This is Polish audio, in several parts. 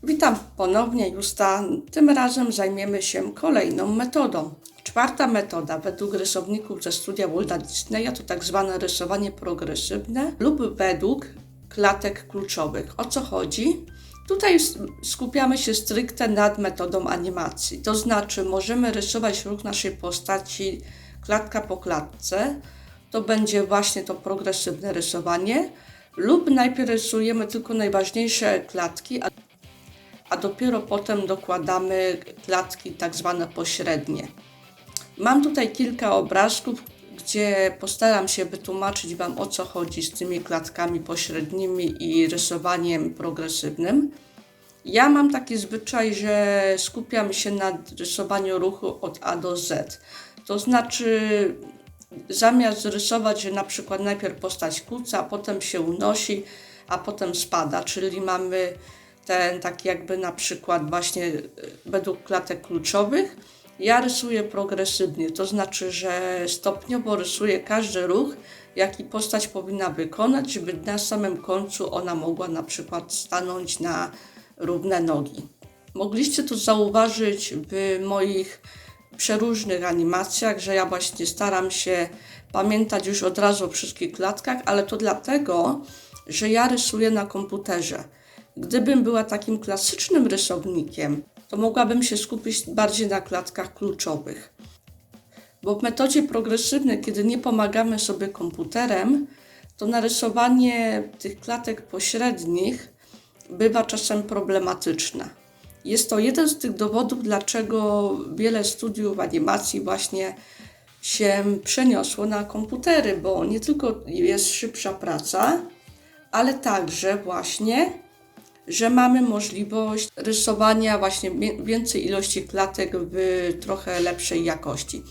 Witam ponownie, Justa. Tym razem zajmiemy się kolejną metodą. Czwarta metoda według rysowników ze studia Walta Disneya to tak zwane rysowanie progresywne lub według klatek kluczowych. O co chodzi? Tutaj skupiamy się stricte nad metodą animacji. To znaczy możemy rysować ruch naszej postaci klatka po klatce. To będzie właśnie to progresywne rysowanie. Lub najpierw rysujemy tylko najważniejsze klatki, a dopiero potem dokładamy klatki tak zwane pośrednie. Mam tutaj kilka obrazków, gdzie postaram się wytłumaczyć Wam, o co chodzi z tymi klatkami pośrednimi i rysowaniem progresywnym. Ja mam taki zwyczaj, że skupiam się na rysowaniu ruchu od A do Z. To znaczy, zamiast rysować, że na przykład najpierw postać kuca, a potem się unosi, a potem spada, czyli mamy ten taki jakby na przykład właśnie według klatek kluczowych, ja rysuję progresywnie, to znaczy, że stopniowo rysuję każdy ruch, jaki postać powinna wykonać, żeby na samym końcu ona mogła na przykład stanąć na równe nogi. Mogliście to zauważyć w moich przeróżnych animacjach, że ja właśnie staram się pamiętać już od razu o wszystkich klatkach, ale to dlatego, że ja rysuję na komputerze. Gdybym była takim klasycznym rysownikiem, to mogłabym się skupić bardziej na klatkach kluczowych. Bo w metodzie progresywnej, kiedy nie pomagamy sobie komputerem, to narysowanie tych klatek pośrednich bywa czasem problematyczne. Jest to jeden z tych dowodów, dlaczego wiele studiów animacji właśnie się przeniosło na komputery, bo nie tylko jest szybsza praca, ale także właśnie, że mamy możliwość rysowania właśnie więcej ilości klatek w trochę lepszej jakości.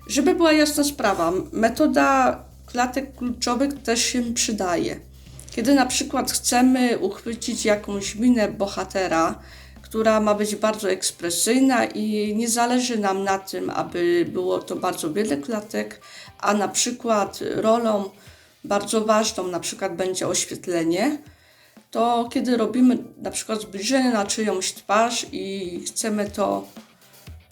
Żeby była jasna sprawa, metoda klatek kluczowych też się przydaje. Kiedy na przykład chcemy uchwycić jakąś minę bohatera, która ma być bardzo ekspresyjna i nie zależy nam na tym, aby było to bardzo wiele klatek, a na przykład rolą bardzo ważną na przykład będzie oświetlenie, to kiedy robimy na przykład zbliżenie na czyjąś twarz i chcemy to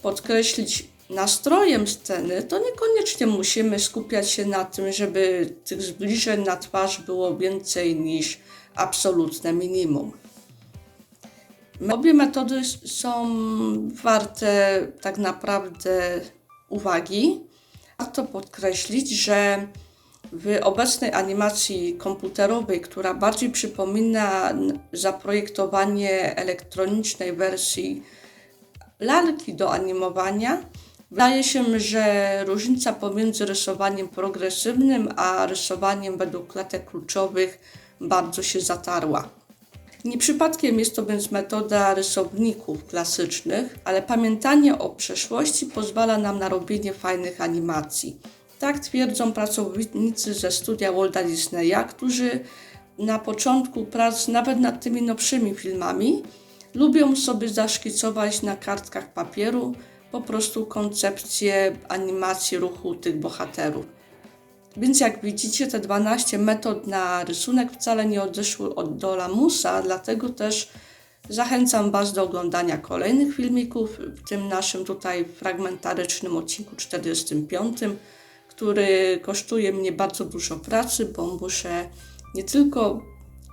podkreślić nastrojem sceny, to niekoniecznie musimy skupiać się na tym, żeby tych zbliżeń na twarz było więcej niż absolutne minimum. Obie metody są warte tak naprawdę uwagi. Warto podkreślić, że w obecnej animacji komputerowej, która bardziej przypomina zaprojektowanie elektronicznej wersji lalki do animowania, wydaje się, że różnica pomiędzy rysowaniem progresywnym a rysowaniem według klatek kluczowych bardzo się zatarła. Nie przypadkiem jest to więc metoda rysowników klasycznych, ale pamiętanie o przeszłości pozwala nam na robienie fajnych animacji. Tak twierdzą pracownicy ze studia Walta Disneya, którzy na początku prac, nawet nad tymi nowszymi filmami, lubią sobie zaszkicować na kartkach papieru po prostu koncepcję animacji ruchu tych bohaterów. Więc jak widzicie, te 12 metod na rysunek wcale nie odeszły do lamusa, dlatego też zachęcam Was do oglądania kolejnych filmików, w tym naszym tutaj fragmentarycznym odcinku 45, który kosztuje mnie bardzo dużo pracy, bo muszę nie tylko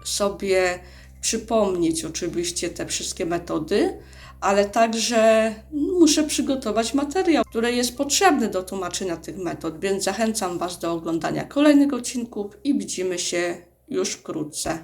sobie przypomnieć oczywiście te wszystkie metody, ale także muszę przygotować materiał, który jest potrzebny do tłumaczenia tych metod, więc zachęcam Was do oglądania kolejnych odcinków i widzimy się już wkrótce.